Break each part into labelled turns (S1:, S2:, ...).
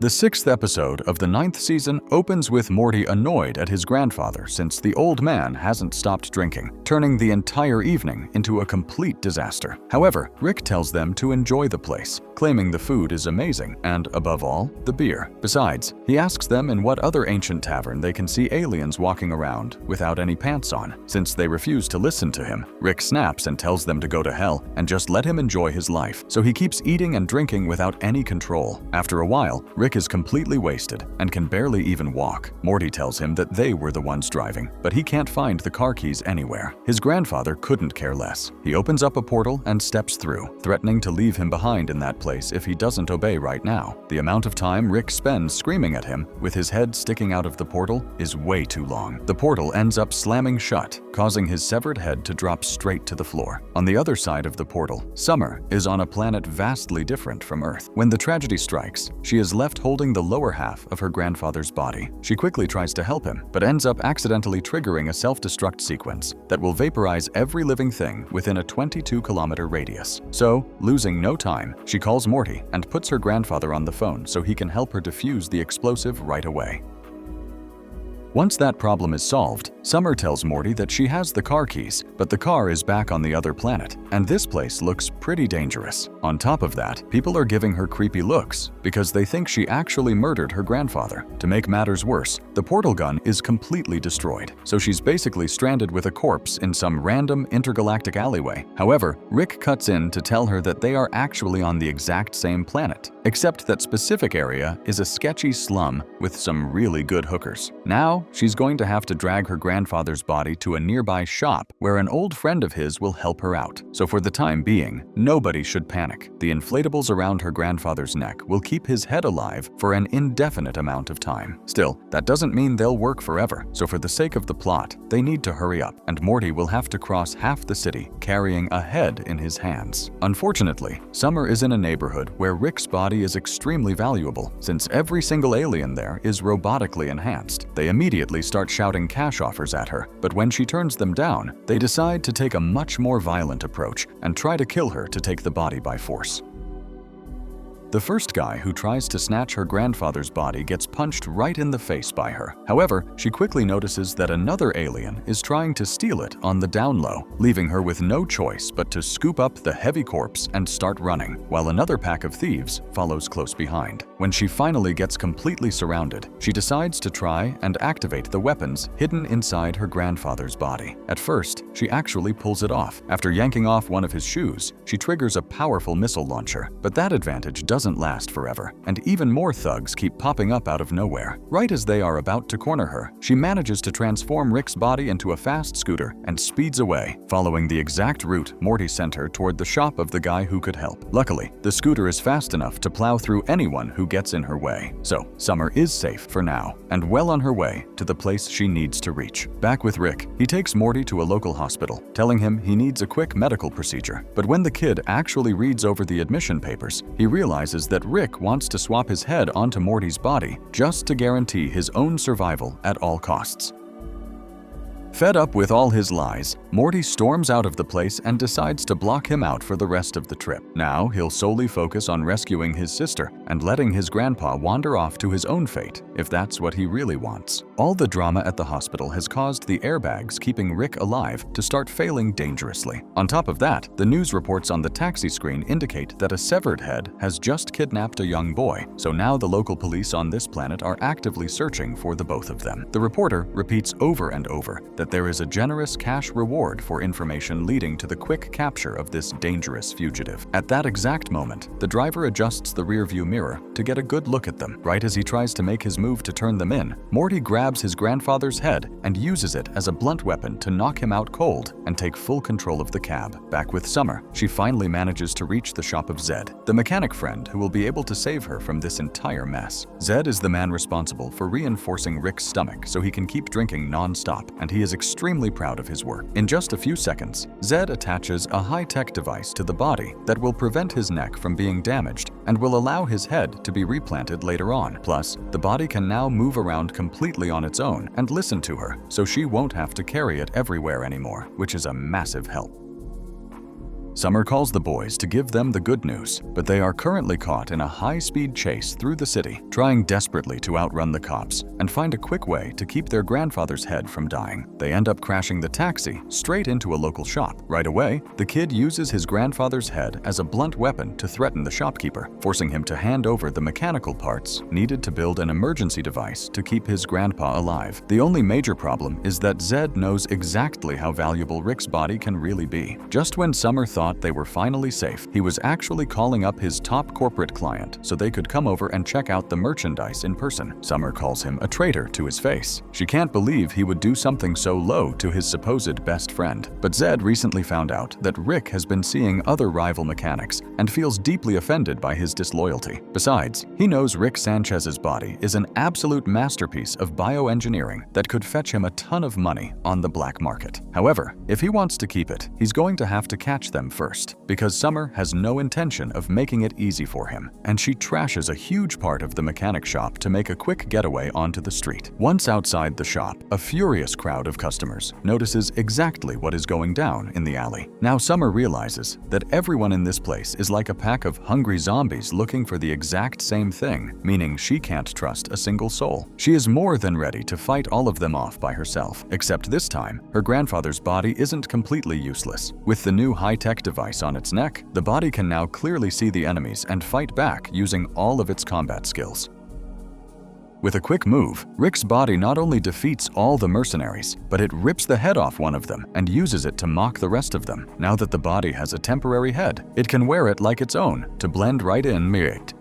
S1: The 6th episode of the 9th season opens with Morty annoyed at his grandfather since the old man hasn't stopped drinking, turning the entire evening into a complete disaster. However, Rick tells them to enjoy the place, claiming the food is amazing and, above all, the beer. Besides, he asks them in what other ancient tavern they can see aliens walking around without any pants on. Since they refuse to listen to him, Rick snaps and tells them to go to hell and just let him enjoy his life. So he keeps eating and drinking without any control. After a while, Rick is completely wasted and can barely even walk. Morty tells him that they were the ones driving, but he can't find the car keys anywhere. His grandfather couldn't care less. He opens up a portal and steps through, threatening to leave him behind in that place if he doesn't obey right now. The amount of time Rick spends screaming at him with his head sticking out of the portal is way too long. The portal ends up slamming shut, causing his severed head to drop straight to the floor. On the other side of the portal, Summer is on a planet vastly different from Earth. When the tragedy strikes, she is left holding the lower half of her grandfather's body. She quickly tries to help him, but ends up accidentally triggering a self-destruct sequence that will vaporize every living thing within a 22-kilometer radius. So, losing no time, she calls Morty and puts her grandfather on the phone so he can help her defuse the explosive right away. Once that problem is solved, Summer tells Morty that she has the car keys, but the car is back on the other planet, and this place looks pretty dangerous. On top of that, people are giving her creepy looks because they think she actually murdered her grandfather. To make matters worse, the portal gun is completely destroyed, so she's basically stranded with a corpse in some random intergalactic alleyway. However, Rick cuts in to tell her that they are actually on the exact same planet, except that specific area is a sketchy slum with some really good hookers. Now, she's going to have to drag her grandfather's body to a nearby shop where an old friend of his will help her out. So for the time being, nobody should panic. The inflatables around her grandfather's neck will keep his head alive for an indefinite amount of time. Still, that doesn't mean they'll work forever, so for the sake of the plot, they need to hurry up, and Morty will have to cross half the city carrying a head in his hands. Unfortunately, Summer is in a neighborhood where Rick's body is extremely valuable, since every single alien there is robotically enhanced. They immediately start shouting cash offers at her, but when she turns them down, they decide to take a much more violent approach and try to kill her to take the body by force. The first guy who tries to snatch her grandfather's body gets punched right in the face by her. However, she quickly notices that another alien is trying to steal it on the down low, leaving her with no choice but to scoop up the heavy corpse and start running, while another pack of thieves follows close behind. When she finally gets completely surrounded, she decides to try and activate the weapons hidden inside her grandfather's body. At first, she actually pulls it off. After yanking off one of his shoes, she triggers a powerful missile launcher, but that advantage doesn't last forever, and even more thugs keep popping up out of nowhere. Right as they are about to corner her, she manages to transform Rick's body into a fast scooter and speeds away, following the exact route Morty sent her toward the shop of the guy who could help. Luckily, the scooter is fast enough to plow through anyone who gets in her way. So, Summer is safe for now, and well on her way to the place she needs to reach. Back with Rick, he takes Morty to a local hospital, telling him he needs a quick medical procedure. But when the kid actually reads over the admission papers, he realizes that Rick wants to swap his head onto Morty's body just to guarantee his own survival at all costs. Fed up with all his lies, Morty storms out of the place and decides to block him out for the rest of the trip. Now, he'll solely focus on rescuing his sister and letting his grandpa wander off to his own fate, if that's what he really wants. All the drama at the hospital has caused the airbags keeping Rick alive to start failing dangerously. On top of that, the news reports on the taxi screen indicate that a severed head has just kidnapped a young boy, so now the local police on this planet are actively searching for the both of them. The reporter repeats over and over that there is a generous cash reward for information leading to the quick capture of this dangerous fugitive. At that exact moment, the driver adjusts the rearview mirror to get a good look at them. Right as he tries to make his move to turn them in, Morty grabs his grandfather's head and uses it as a blunt weapon to knock him out cold and take full control of the cab. Back with Summer, she finally manages to reach the shop of Zed, the mechanic friend who will be able to save her from this entire mess. Zed is the man responsible for reinforcing Rick's stomach so he can keep drinking non-stop, and he is extremely proud of his work. In just a few seconds, Zed attaches a high-tech device to the body that will prevent his neck from being damaged and will allow his head to be replanted later on. Plus, the body can now move around completely on its own and listen to her, so she won't have to carry it everywhere anymore, which is a massive help. Summer calls the boys to give them the good news, but they are currently caught in a high-speed chase through the city, trying desperately to outrun the cops and find a quick way to keep their grandfather's head from dying. They end up crashing the taxi straight into a local shop. Right away, the kid uses his grandfather's head as a blunt weapon to threaten the shopkeeper, forcing him to hand over the mechanical parts needed to build an emergency device to keep his grandpa alive. The only major problem is that Zed knows exactly how valuable Rick's body can really be. Just when Summer thought they were finally safe, he was actually calling up his top corporate client so they could come over and check out the merchandise in person. Summer calls him a traitor to his face. She can't believe he would do something so low to his supposed best friend. But Zed recently found out that Rick has been seeing other rival mechanics and feels deeply offended by his disloyalty. Besides, he knows Rick Sanchez's body is an absolute masterpiece of bioengineering that could fetch him a ton of money on the black market. However, if he wants to keep it, he's going to have to catch them first, because Summer has no intention of making it easy for him, and she trashes a huge part of the mechanic shop to make a quick getaway onto the street. Once outside the shop, a furious crowd of customers notices exactly what is going down in the alley. Now Summer realizes that everyone in this place is like a pack of hungry zombies looking for the exact same thing, meaning she can't trust a single soul. She is more than ready to fight all of them off by herself, except this time, her grandfather's body isn't completely useless. With the new high-tech device on its neck, the body can now clearly see the enemies and fight back using all of its combat skills. With a quick move, Rick's body not only defeats all the mercenaries, but it rips the head off one of them and uses it to mock the rest of them. Now that the body has a temporary head, it can wear it like its own to blend right in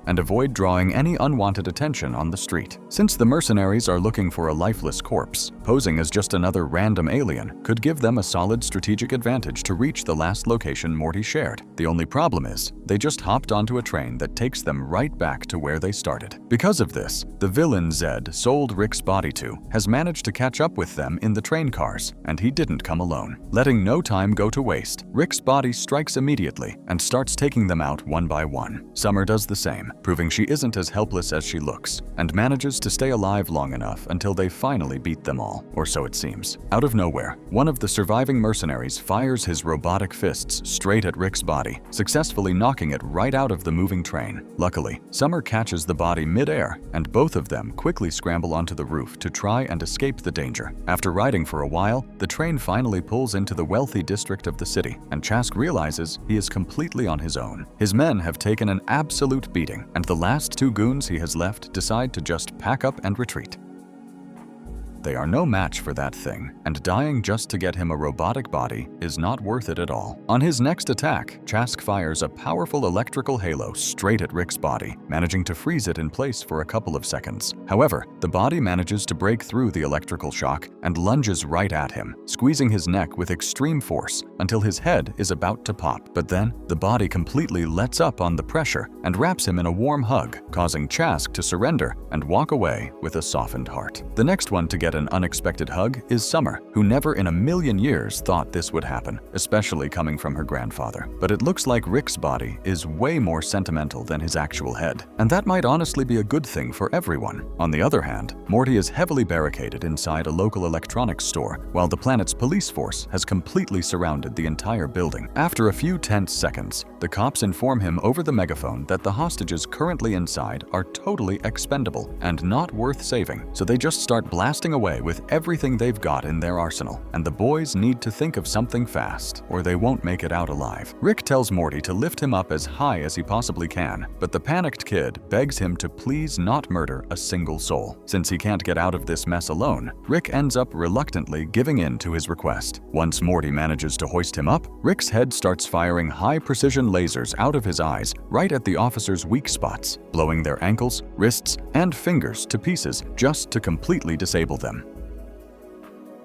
S1: and avoid drawing any unwanted attention on the street. Since the mercenaries are looking for a lifeless corpse, posing as just another random alien could give them a solid strategic advantage to reach the last location Morty shared. The only problem is, they just hopped onto a train that takes them right back to where they started. Because of this, the villain Zed sold Rick's body to has managed to catch up with them in the train cars, and he didn't come alone. Letting no time go to waste, Rick's body strikes immediately and starts taking them out one by one. Summer does the same, proving she isn't as helpless as she looks, and manages to stay alive long enough until they finally beat them all, or so it seems. Out of nowhere, one of the surviving mercenaries fires his robotic fists straight at Rick's body, successfully knocking it right out of the moving train. Luckily, Summer catches the body mid-air, and both of them quickly scramble onto the roof to try and escape the danger. After riding for a while, the train finally pulls into the wealthy district of the city, and Chask realizes he is completely on his own. His men have taken an absolute beating, and the last two goons he has left decide to just pack up and retreat. They are no match for that thing, and dying just to get him a robotic body is not worth it at all. On his next attack, Chask fires a powerful electrical halo straight at Rick's body, managing to freeze it in place for a couple of seconds. However, the body manages to break through the electrical shock and lunges right at him, squeezing his neck with extreme force until his head is about to pop. But then, the body completely lets up on the pressure and wraps him in a warm hug, causing Chask to surrender and walk away with a softened heart. The next one to get an unexpected hug is Summer, who never in a million years thought this would happen, especially coming from her grandfather. But it looks like Rick's body is way more sentimental than his actual head, and that might honestly be a good thing for everyone. On the other hand, Morty is heavily barricaded inside a local electronics store, while the planet's police force has completely surrounded the entire building. After a few tense seconds, the cops inform him over the megaphone that the hostages currently inside are totally expendable and not worth saving, so they just start blasting away with everything they've got in their arsenal, and the boys need to think of something fast, or they won't make it out alive. Rick tells Morty to lift him up as high as he possibly can, but the panicked kid begs him to please not murder a single soul. Since he can't get out of this mess alone, Rick ends up reluctantly giving in to his request. Once Morty manages to hoist him up, Rick's head starts firing high-precision lasers out of his eyes right at the officers' weak spots, blowing their ankles, wrists, and fingers to pieces just to completely disable them.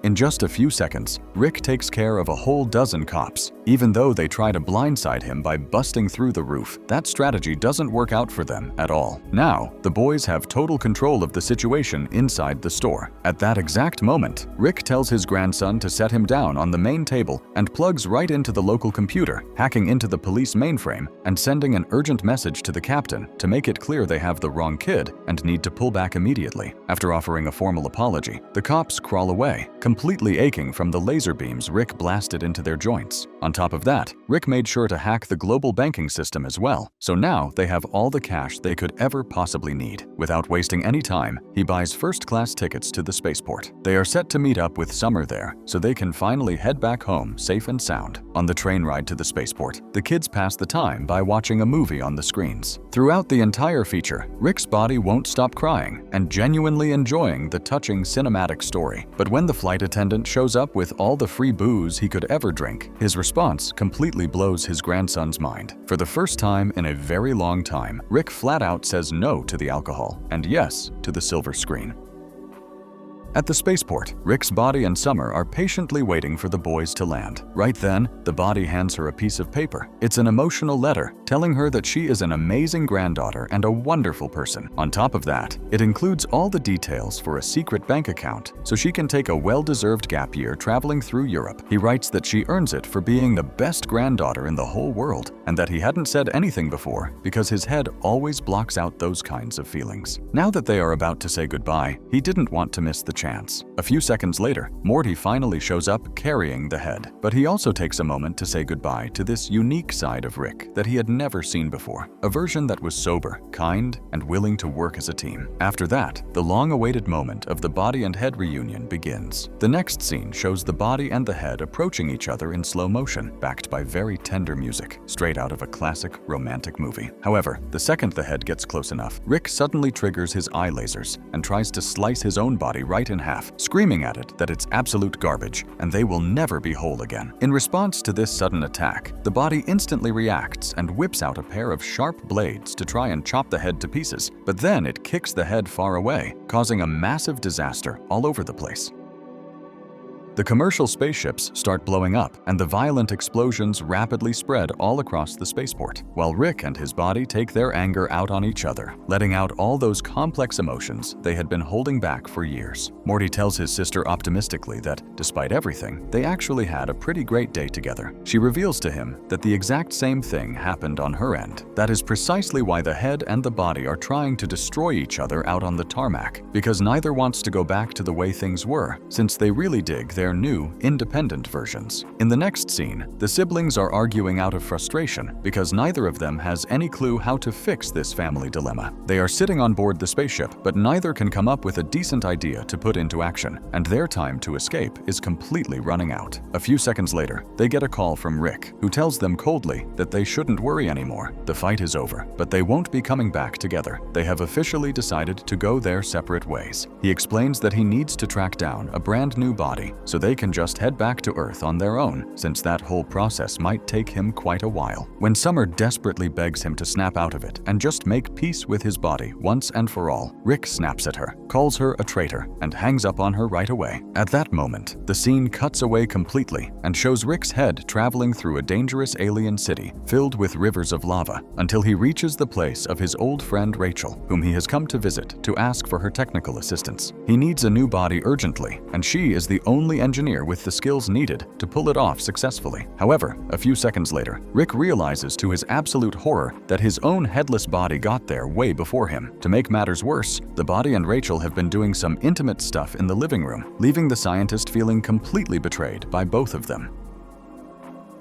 S1: In just a few seconds, Rick takes care of a whole dozen cops. Even though they try to blindside him by busting through the roof, that strategy doesn't work out for them at all. Now, the boys have total control of the situation inside the store. At that exact moment, Rick tells his grandson to set him down on the main table and plugs right into the local computer, hacking into the police mainframe and sending an urgent message to the captain to make it clear they have the wrong kid and need to pull back immediately. After offering a formal apology, the cops crawl away, completely aching from the laser beams Rick blasted into their joints. On top of that, Rick made sure to hack the global banking system as well, so now they have all the cash they could ever possibly need. Without wasting any time, he buys first-class tickets to the spaceport. They are set to meet up with Summer there, so they can finally head back home safe and sound. On the train ride to the spaceport, the kids pass the time by watching a movie on the screens. Throughout the entire feature, Rick's body won't stop crying and genuinely enjoying the touching cinematic story. But when the flight attendant shows up with all the free booze he could ever drink, his response completely blows his grandson's mind. For the first time in a very long time, Rick flat out says no to the alcohol and yes to the silver screen. At the spaceport, Rick's body and Summer are patiently waiting for the boys to land. Right then, the body hands her a piece of paper. It's an emotional letter telling her that she is an amazing granddaughter and a wonderful person. On top of that, it includes all the details for a secret bank account so she can take a well-deserved gap year traveling through Europe. He writes that she earns it for being the best granddaughter in the whole world and that he hadn't said anything before because his head always blocks out those kinds of feelings. Now that they are about to say goodbye, he didn't want to miss the chance. A few seconds later, Morty finally shows up carrying the head, but he also takes a moment to say goodbye to this unique side of Rick that he had never seen before, a version that was sober, kind, and willing to work as a team. After that, the long-awaited moment of the body and head reunion begins. The next scene shows the body and the head approaching each other in slow motion, backed by very tender music, straight out of a classic romantic movie. However, the second the head gets close enough, Rick suddenly triggers his eye lasers and tries to slice his own body right in half, screaming at it that it's absolute garbage and they will never be whole again. In response to this sudden attack, the body instantly reacts and whips out a pair of sharp blades to try and chop the head to pieces, but then it kicks the head far away, causing a massive disaster all over the place. The commercial spaceships start blowing up, and the violent explosions rapidly spread all across the spaceport, while Rick and his body take their anger out on each other, letting out all those complex emotions they had been holding back for years. Morty tells his sister optimistically that, despite everything, they actually had a pretty great day together. She reveals to him that the exact same thing happened on her end. That is precisely why the head and the body are trying to destroy each other out on the tarmac, because neither wants to go back to the way things were, since they really dig their new, independent versions. In the next scene, the siblings are arguing out of frustration because neither of them has any clue how to fix this family dilemma. They are sitting on board the spaceship, but neither can come up with a decent idea to put into action, and their time to escape is completely running out. A few seconds later, they get a call from Rick, who tells them coldly that they shouldn't worry anymore. The fight is over, but they won't be coming back together. They have officially decided to go their separate ways. He explains that he needs to track down a brand new body so they can just head back to Earth on their own, since that whole process might take him quite a while. When Summer desperately begs him to snap out of it and just make peace with his body once and for all, Rick snaps at her, calls her a traitor, and hangs up on her right away. At that moment, the scene cuts away completely and shows Rick's head traveling through a dangerous alien city filled with rivers of lava until he reaches the place of his old friend Rachel, whom he has come to visit to ask for her technical assistance. He needs a new body urgently, and she is the only engineer with the skills needed to pull it off successfully. However, a few seconds later, Rick realizes to his absolute horror that his own headless body got there way before him. To make matters worse, the body and Rachel have been doing some intimate stuff in the living room, leaving the scientist feeling completely betrayed by both of them.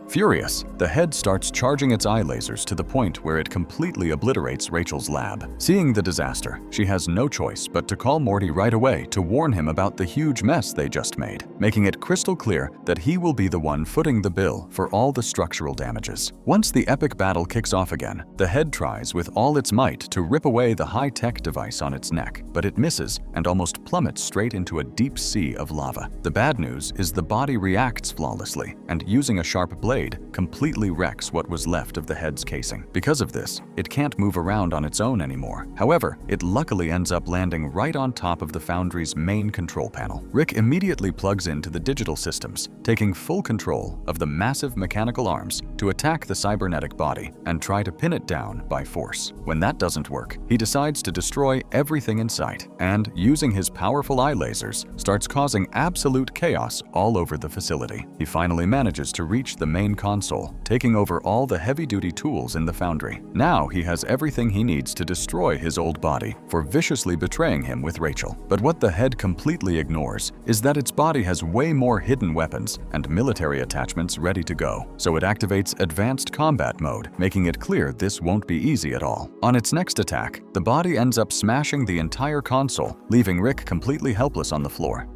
S1: Furious, the head starts charging its eye lasers to the point where it completely obliterates Rachel's lab. Seeing the disaster, she has no choice but to call Morty right away to warn him about the huge mess they just made, making it crystal clear that he will be the one footing the bill for all the structural damages. Once the epic battle kicks off again, the head tries with all its might to rip away the high-tech device on its neck, but it misses and almost plummets straight into a deep sea of lava. The bad news is the body reacts flawlessly, and using a sharp blade completely wrecks what was left of the head's casing. Because of this, it can't move around on its own anymore. However, it luckily ends up landing right on top of the Foundry's main control panel. Rick immediately plugs into the digital systems, taking full control of the massive mechanical arms to attack the cybernetic body and try to pin it down by force. When that doesn't work, he decides to destroy everything in sight and, using his powerful eye lasers, starts causing absolute chaos all over the facility. He finally manages to reach the main main console, taking over all the heavy-duty tools in the foundry. Now he has everything he needs to destroy his old body for viciously betraying him with Rachel. But what the head completely ignores is that its body has way more hidden weapons and military attachments ready to go. So it activates advanced combat mode, making it clear this won't be easy at all. On its next attack, the body ends up smashing the entire console, leaving Rick completely helpless on the floor.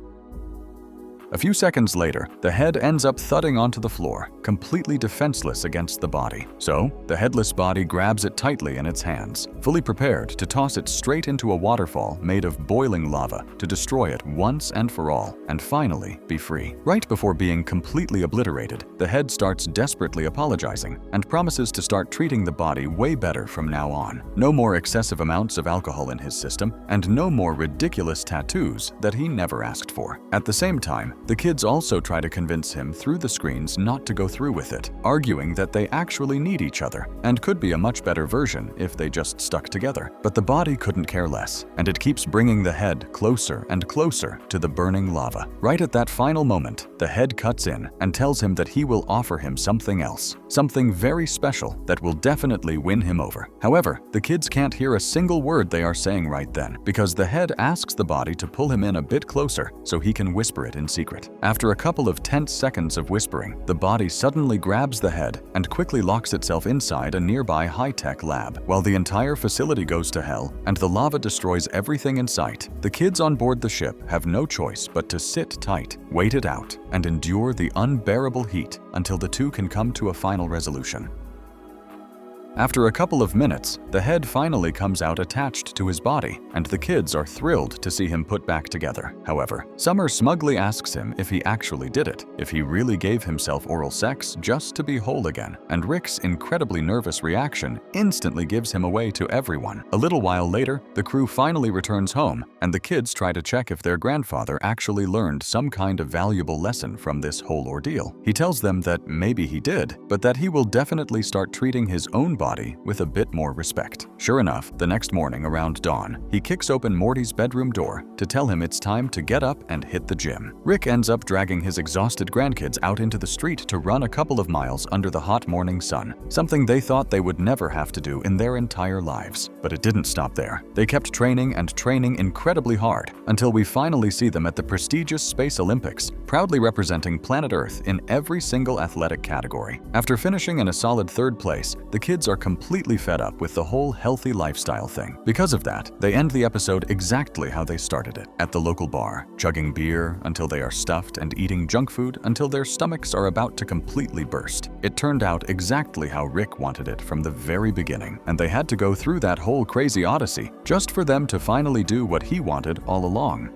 S1: A few seconds later, the head ends up thudding onto the floor, completely defenseless against the body. So, the headless body grabs it tightly in its hands, fully prepared to toss it straight into a waterfall made of boiling lava to destroy it once and for all, and finally be free. Right before being completely obliterated, the head starts desperately apologizing and promises to start treating the body way better from now on. No more excessive amounts of alcohol in his system, and no more ridiculous tattoos that he never asked for. At the same time, the kids also try to convince him through the screens not to go through with it, arguing that they actually need each other and could be a much better version if they just stuck together. But the body couldn't care less, and it keeps bringing the head closer and closer to the burning lava. Right at that final moment, the head cuts in and tells him that he will offer him something else, something very special that will definitely win him over. However, the kids can't hear a single word they are saying right then, because the head asks the body to pull him in a bit closer so he can whisper it in secret. After a couple of tense seconds of whispering, the body suddenly grabs the head and quickly locks itself inside a nearby high-tech lab. While the entire facility goes to hell and the lava destroys everything in sight, the kids on board the ship have no choice but to sit tight, wait it out, and endure the unbearable heat until the two can come to a final resolution. After a couple of minutes, the head finally comes out attached to his body, and the kids are thrilled to see him put back together. However, Summer smugly asks him if he actually did it, if he really gave himself oral sex just to be whole again, and Rick's incredibly nervous reaction instantly gives him away to everyone. A little while later, the crew finally returns home, and the kids try to check if their grandfather actually learned some kind of valuable lesson from this whole ordeal. He tells them that maybe he did, but that he will definitely start treating his own body with a bit more respect. Sure enough, the next morning around dawn, he kicks open Morty's bedroom door to tell him it's time to get up and hit the gym. Rick ends up dragging his exhausted grandkids out into the street to run a couple of miles under the hot morning sun, something they thought they would never have to do in their entire lives. But it didn't stop there. They kept training and training incredibly hard until we finally see them at the prestigious Space Olympics, proudly representing planet Earth in every single athletic category. After finishing in a solid third place, the kids are completely fed up with the whole healthy lifestyle thing. Because of that, they end the episode exactly how they started it, at the local bar, chugging beer until they are stuffed and eating junk food until their stomachs are about to completely burst. It turned out exactly how Rick wanted it from the very beginning, and they had to go through that whole crazy odyssey just for them to finally do what he wanted all along.